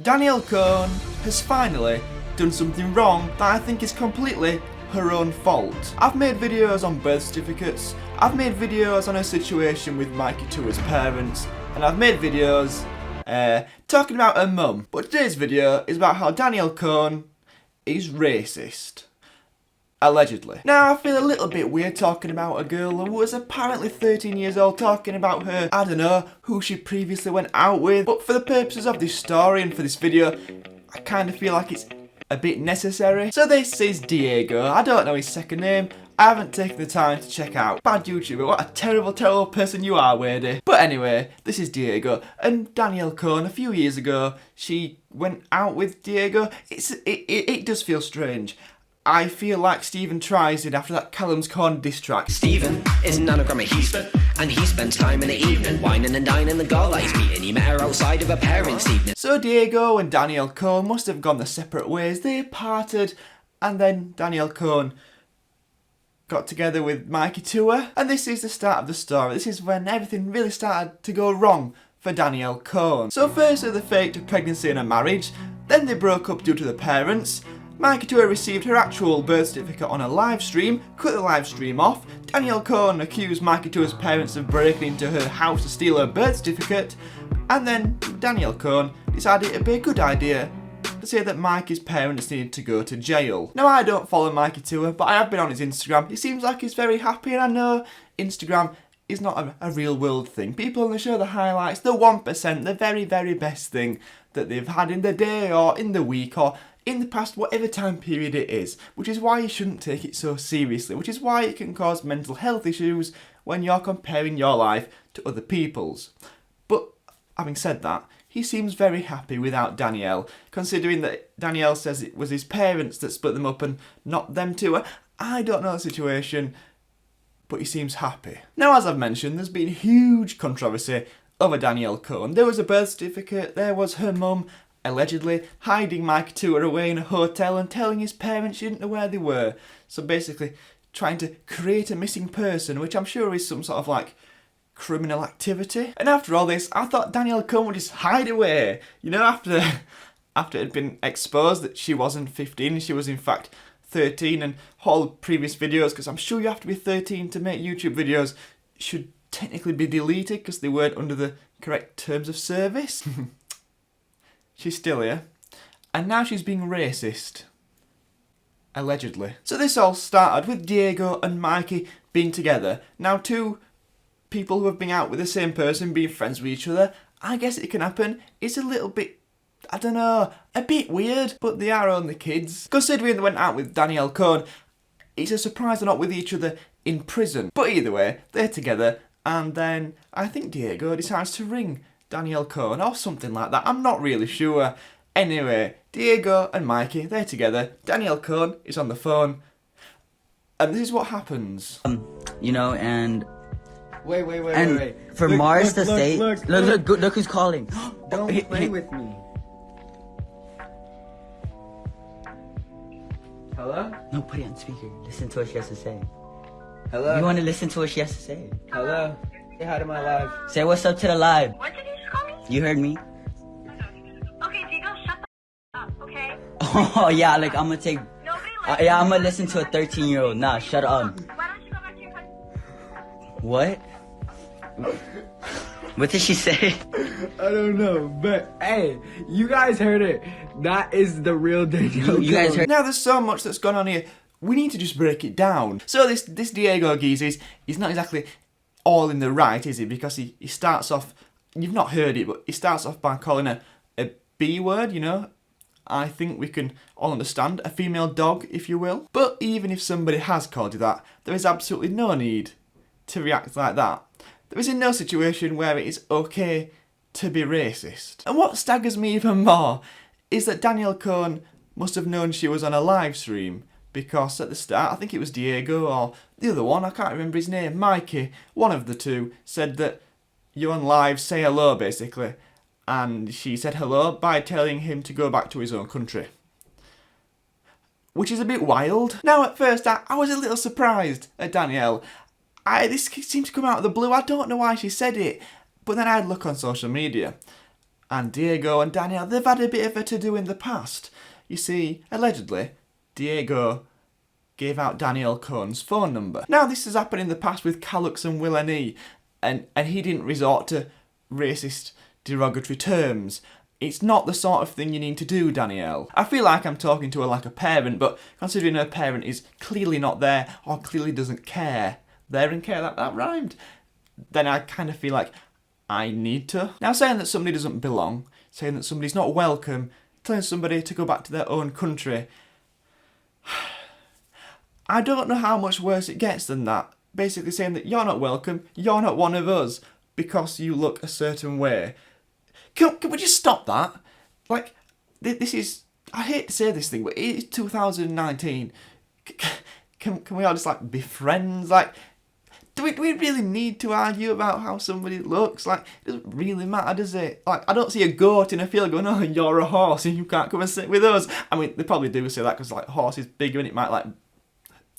Danielle Cohn has finally done something wrong that I think is completely her own fault. I've made videos on birth certificates, I've made videos on her situation with Mikey Tua's parents, and I've made videos talking about her mum. But today's video is about how Danielle Cohn is racist. Allegedly. Now, I feel a little bit weird talking about a girl who was apparently 13 years old, talking about her, I don't know, who she previously went out with. But for the purposes of this story and for this video, I kind of feel like it's a bit necessary. So this is Diego. I don't know his second name. I haven't taken the time to check out. Bad YouTuber, what a terrible, terrible person you are, Wadey. But anyway, this is Diego. And Danielle Cohn, a few years ago, she went out with Diego. It does feel strange. I feel like Stephen Tries did after that Callum's Corn diss track. Stephen is an anagram of Heathman, and he spends time in the evening whining and dining the girl that he's meeting. He met her outside of her parents' evening. So Diego and Danielle Cohn must have gone their separate ways. They parted, and then Danielle Cohn got together with Mikey Tua, and this is the start of the story. This is when everything really started to go wrong for Danielle Cohn. So firstly they faked a pregnancy and a marriage, then they broke up due to the parents. Mikey Tua received her actual birth certificate on a live stream, cut the live stream off. Danielle Cohn accused Mikey Tua's parents of breaking into her house to steal her birth certificate, and then Danielle Cohn decided it would be a good idea to say that Mikey's parents needed to go to jail. Now, I don't follow Mikey Tua, but I have been on his Instagram. It seems like he's very happy, and I know Instagram is not a real world thing. People only show the highlights, the 1%, the very, very best thing that they've had in the day or in the week or in the past, whatever time period it is, which is why you shouldn't take it so seriously, which is why it can cause mental health issues when you're comparing your life to other people's. But having said that, he seems very happy without Danielle, considering that Danielle says it was his parents that split them up and not them two. I don't know the situation, but he seems happy. Now, as I've mentioned, there's been huge controversy over Danielle Cohn. There was a birth certificate, there was her mum allegedly hiding Mikey Tua away in a hotel and telling his parents she didn't know where they were. So basically trying to create a missing person, which I'm sure is some sort of like criminal activity. And after all this, I thought Danielle Cohn would just hide away. You know, after it had been exposed that she wasn't 15, she was in fact 13, and all previous videos, because I'm sure you have to be 13 to make YouTube videos, should technically be deleted because they weren't under the correct terms of service. She's still here, and now she's being racist. Allegedly. So this all started with Diego and Mikey being together. Now, two people who have been out with the same person being friends with each other, I guess it can happen. It's a little bit, I don't know, a bit weird, but they are only kids. Considering they went out with Danielle Cohn, it's a surprise they're not with each other in prison. But either way, they're together, and then I think Diego decides to ring Danielle Cohn or something like that. I'm not really sure. Anyway, Diego and Mikey, they're together. Danielle Cohn is on the phone. And this is what happens. You know, and Wait. for Look, Mars look, to stay. Look who's calling. Don't play with me. Hello? No, put it on speaker. Listen to what she has to say. Hello? You want to listen to what she has to say? Hello? Say hi to my live. Say what's up to the live. What did you just call me? You heard me? Okay, Diego, shut the up, okay? Oh yeah, like I'm gonna take. Nobody Yeah, I'm gonna listen to a 13-year-old. Nah, shut up. Why don't you go back to your country? What? What did she say? I don't know, but hey, you guys heard it. That is the real Danielle. You guys Cohn. heard? Now there's so much that's gone on here. We need to just break it down. So this Diego geezer he's not exactly all in the right, is he? Because he starts off, you've not heard it, but he starts off by calling her a B word, you know? I think we can all understand, a female dog, if you will. But even if somebody has called you that, there is absolutely no need to react like that. There is in no situation where it is okay to be racist. And what staggers me even more is that Danielle Cohn must have known she was on a live stream, because at the start, I think it was Diego or the other one, I can't remember his name, Mikey, one of the two, said that you're on live, say hello basically. And she said hello by telling him to go back to his own country. Which is a bit wild. Now at first I was a little surprised at Danielle. This seemed to come out of the blue, I don't know why she said it. But then I had a look on social media. and Diego and Danielle, they've had a bit of a to-do in the past. You see, allegedly, Diego gave out Danielle Cohn's phone number. Now, this has happened in the past with Callux and Will and he didn't resort to racist, derogatory terms. It's not the sort of thing you need to do, Danielle. I feel like I'm talking to her like a parent, but considering her parent is clearly not there or clearly doesn't care, there and care, that rhymed, then I kind of feel like I need to. Now, saying that somebody doesn't belong, saying that somebody's not welcome, telling somebody to go back to their own country, I don't know how much worse it gets than that. Basically saying that you're not welcome, you're not one of us, because you look a certain way. Can we just stop that? Like, this is... I hate to say this thing, but it is 2019. Can we all just, like, be friends? Like, do we really need to argue about how somebody looks? Like, it doesn't really matter, does it? Like, I don't see a goat in a field going, oh, you're a horse and you can't come and sit with us. I mean, they probably do say that because, like, horse is bigger and it might, like,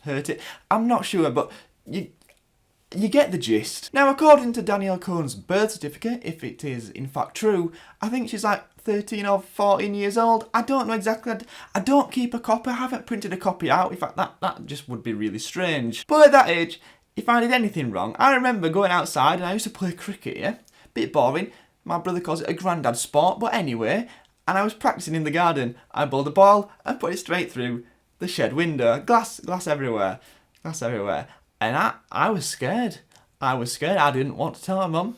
hurt it. I'm not sure, but you get the gist. Now, according to Danielle Cohn's birth certificate, if it is in fact true, I think she's like 13 or 14 years old. I don't know exactly. I don't keep a copy. I haven't printed a copy out. In fact, that just would be really strange. But at that age, if I did anything wrong, I remember going outside and I used to play cricket, yeah? Bit boring. My brother calls it a granddad sport, but anyway, and I was practicing in the garden. I bowled a ball and put it straight through the shed window. Glass everywhere. Glass everywhere. And I was scared. I didn't want to tell my mum.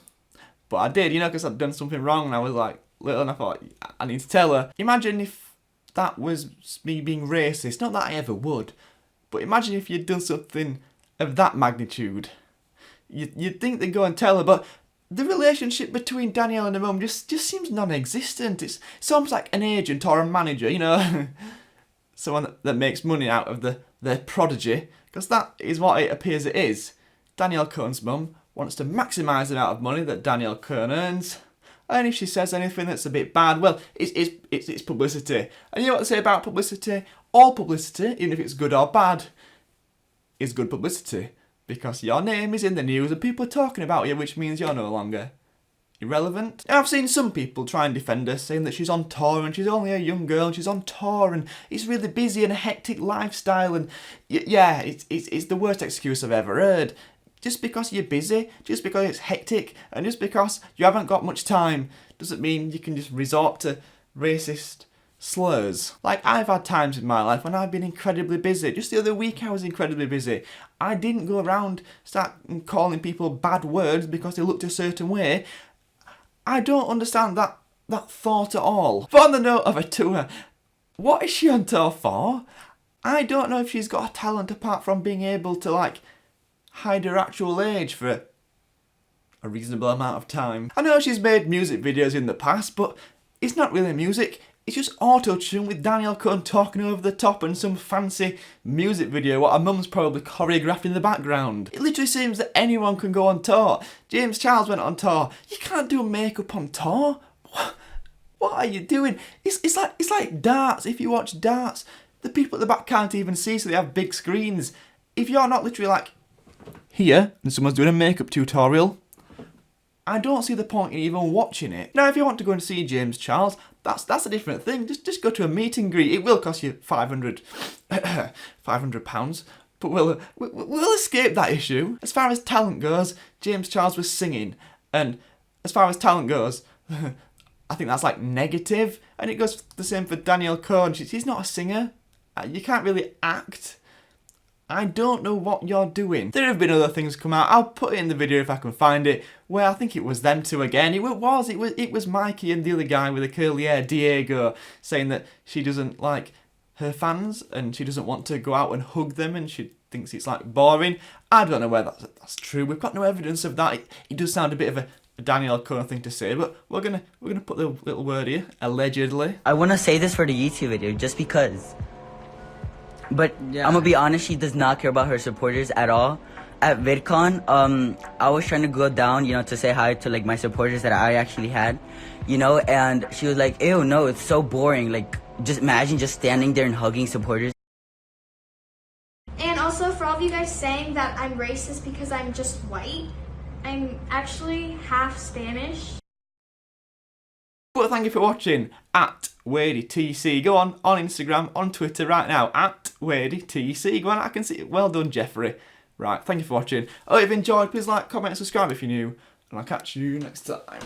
But I did, because I'd done something wrong and I was like little and I thought, I need to tell her. Imagine if that was me being racist. Not that I ever would. But imagine if you'd done something of that magnitude. You'd think they'd go and tell her, but the relationship between Danielle and her mum just seems non-existent. It's almost like an agent or a manager, someone that makes money out of their prodigy. Because that is what it appears it is. Danielle Cohn's mum wants to maximise the amount of money that Danielle Cohn earns. And if she says anything that's a bit bad, well, it's publicity. And you know what they say about publicity? All publicity, even if it's good or bad, is good publicity. Because your name is in the news and people are talking about you, which means you're no longer irrelevant. Now, I've seen some people try and defend her, saying that she's on tour and she's only a young girl and she's on tour and it's really busy and a hectic lifestyle and yeah, it's the worst excuse I've ever heard. Just because you're busy, just because it's hectic and just because you haven't got much time doesn't mean you can just resort to racist slurs. Like, I've had times in my life when I've been incredibly busy. Just the other week I was incredibly busy. I didn't go around start calling people bad words because they looked a certain way. I don't understand that thought at all. But on the note of a tour, what is she on tour for? I don't know if she's got a talent apart from being able to, like, hide her actual age for a reasonable amount of time. I know she's made music videos in the past, but it's not really music. It's just auto-tune with Danielle Cohn talking over the top and some fancy music video what her mum's probably choreographed in the background. It literally seems that anyone can go on tour. James Charles went on tour. You can't do makeup on tour. What are you doing? It's like darts. If you watch darts, the people at the back can't even see, so they have big screens. If you're not literally like here and someone's doing a makeup tutorial, I don't see the point in even watching it. Now, if you want to go and see James Charles, that's a different thing. Just go to a meet and greet. It will cost you £500, but we'll escape that issue. As far as talent goes, James Charles was singing, and as far as talent goes, I think that's like negative, and it goes the same for Danielle Cohn. She's not a singer. You can't really act. I don't know what you're doing. There have been other things come out. I'll put it in the video if I can find it, where I think it was them two again. It was Mikey and the other guy with the curly hair, Diego, saying that she doesn't like her fans and she doesn't want to go out and hug them and she thinks it's like boring. I don't know whether that's true. We've got no evidence of that. It does sound a bit of a Danielle Cohn thing to say, but we're gonna put the little word here, allegedly. I want to say this for the YouTube video just because. But yeah. I'm gonna be honest, she does not care about her supporters at all. At VidCon, I was trying to go down, to say hi to like my supporters that I actually had, and she was like, ew, no, it's so boring. Like, just imagine just standing there and hugging supporters. And also for all of you guys saying that I'm racist because I'm just white, I'm actually half Spanish. But thank you for watching at WadeyTC. Go on Instagram, on Twitter right now, at WadeyTC. Go on, I can see it. Well done, Jeffrey. Right, thank you for watching. Oh, if you've enjoyed, please like, comment, and subscribe if you're new. And I'll catch you next time.